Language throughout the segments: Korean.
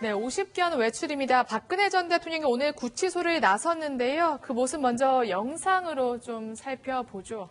네, 50견 외출입니다. 박근혜 전 대통령이 오늘 구치소를 나섰는데요. 그 모습 먼저 영상으로 좀 살펴보죠.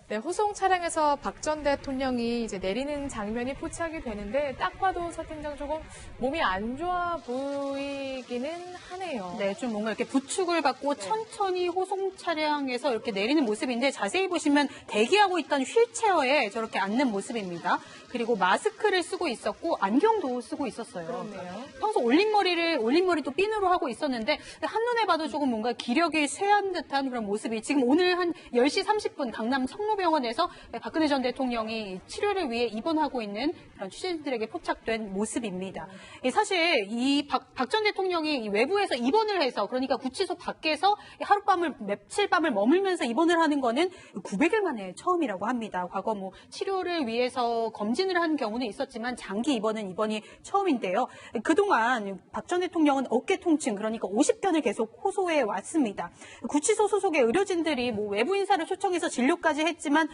네, 호송 차량에서 박 전 대통령이 이제 내리는 장면이 포착이 되는데 딱 봐도 서 팀장 조금 몸이 안 좋아 보이기는 하네요. 네, 좀 뭔가 이렇게 부축을 받고 천천히 호송 차량에서 이렇게 내리는 모습인데 자세히 보시면 대기하고 있던 휠체어에 저렇게 앉는 모습입니다. 그리고 마스크를 쓰고 있었고 안경도 쓰고 있었어요. 그렇네요. 평소 올린 머리도 핀으로 하고 있었는데 한눈에 봐도 조금 뭔가 기력이 쇠한 듯한 그런 모습이 지금 오늘 한 10시 30분 강남 성모병원에서 박근혜 전 대통령이 치료를 위해 입원하고 있는 그런 취재진들에게 포착된 모습입니다. 사실 이 박 전 대통령이 외부에서 입원을 해서 그러니까 구치소 밖에서 하룻밤을 며칠 밤을 머물면서 입원을 하는 거는 900일 만에 처음이라고 합니다. 과거 뭐 치료를 위해서 검진을 한 경우는 있었지만 장기 입원은 이번이 처음인데요. 그동안 박 전 대통령은 어깨 통증 그러니까 50견을 계속 호소해 왔습니다. 구치소 소속의 의료진들이 뭐 외부 인사를 초청해서 진료까지 했지만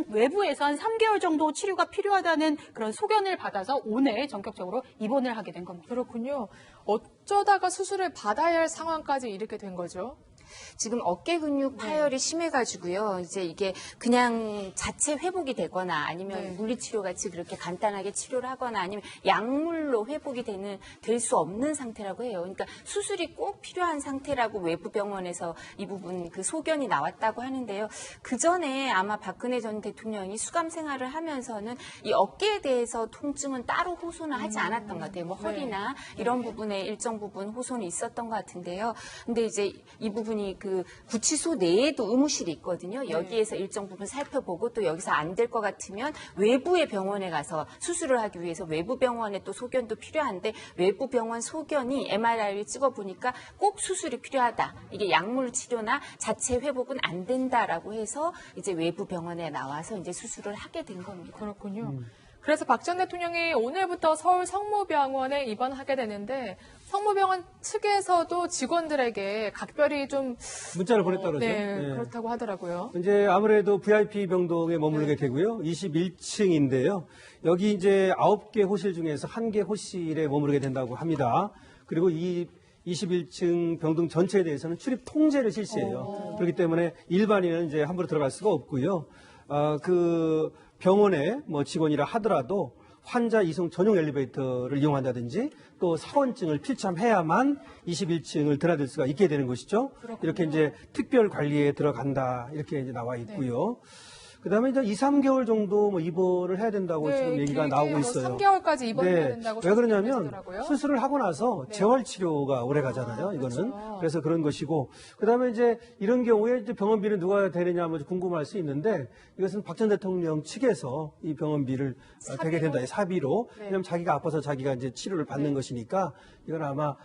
외부에서 한 3개월 정도 치료가 필요하다는 그런 소견을 받아서 오늘 전격적으로 입원을 하게 된 겁니다. 그렇군요. 어쩌다가 수술을 받아야 할 상황까지 이렇게 된 거죠? 지금 어깨 근육 파열이 심해가지고요. 이제 이게 그냥 자체 회복이 되거나 아니면 물리치료 같이 그렇게 간단하게 치료를 하거나 아니면 약물로 회복이 될 수 없는 상태라고 해요. 그러니까 수술이 꼭 필요한 상태라고 외부 병원에서 이 부분 그 소견이 나왔다고 하는데요. 그 전에 아마 박근혜 전 대통령이 수감 생활을 하면서는 이 어깨에 대해서 통증은 따로 호소는 하지 않았던 것 같아요. 뭐 허리나 이런 부분에 일정 부분 호소는 있었던 것 같은데요. 근데 이제 이 부분이 그 구치소 내에도 의무실이 있거든요. 여기에서 일정 부분 살펴보고 또 여기서 안 될 것 같으면 외부의 병원에 가서 수술을 하기 위해서 외부 병원에 또 소견도 필요한데 외부 병원 소견이 MRI를 찍어보니까 꼭 수술이 필요하다. 이게 약물 치료나 자체 회복은 안 된다라고 해서 이제 외부 병원에 나와서 이제 수술을 하게 된 겁니다. 그렇군요. 그래서 박 전 대통령이 오늘부터 서울 성모병원에 입원하게 되는데 성모병원 측에서도 직원들에게 각별히 좀 문자를 보냈다고 그러죠. 네, 그렇다고 하더라고요. 이제 아무래도 VIP 병동에 머무르게 되고요. 21층인데요. 여기 이제 9개 호실 중에서 1개 호실에 머무르게 된다고 합니다. 그리고 이 21층 병동 전체에 대해서는 출입 통제를 실시해요. 그렇기 때문에 일반인은 이제 함부로 들어갈 수가 없고요. 그 병원에 뭐 직원이라 하더라도 환자 이송 전용 엘리베이터를 이용한다든지 또 사원증을 필참해야만 21층을 드나들 수가 있게 되는 것이죠. 그렇군요. 이렇게 이제 특별 관리에 들어간다 이렇게 이제 나와 있고요. 그다음에 이제 2, 3개월 정도 뭐 입원을 해야 된다고 지금 얘기가 나오고 있어요. 3개월까지 입원해야 된다고. 왜 그러냐면 하시더라고요. 수술을 하고 나서 재활 치료가 오래 가잖아요. 이거는 그렇죠. 그래서 그런 것이고 그다음에 이제 이런 경우에 이제 병원비는 누가 되느냐 뭐 궁금할 수 있는데 이것은 박 전 대통령 측에서 이 병원비를 대게 된다. 사비로. 왜냐하면 자기가 아파서 자기가 이제 치료를 받는 것이니까 이건 아마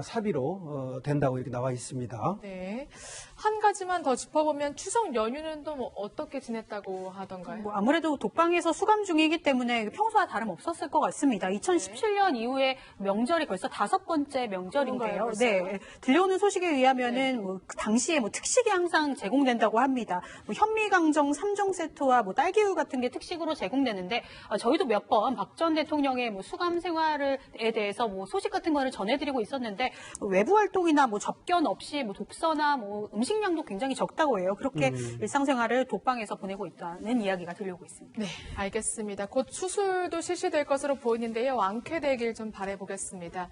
사비로 된다고 이렇게 나와 있습니다. 네. 한 가지만 더 짚어보면 추석 연휴는 또 뭐 어떻게 지냈다고 하던가요? 뭐 아무래도 독방에서 수감 중이기 때문에 평소와 다름없었을 것 같습니다. 2017년 이후에 명절이 벌써 5번째 명절인데요. 네, 들려오는 소식에 의하면은 뭐 당시에 뭐 특식이 항상 제공된다고 합니다. 뭐 현미강정 3종 세트와 뭐 딸기우유 같은 게 특식으로 제공되는데 저희도 몇 번 박 전 대통령의 뭐 수감 생활에 대해서 뭐 소식 같은 거를 전해드리고 있었는데 외부 활동이나 뭐 접견 없이 뭐 독서나 뭐 음식량도 굉장히 적다고 해요. 그렇게 일상생활을 독방에서 보내고 있다는 이야기가 들려오고 있습니다. 네, 알겠습니다. 곧 수술도 실시될 것으로 보이는데요. 완쾌되길 좀 바라보겠습니다.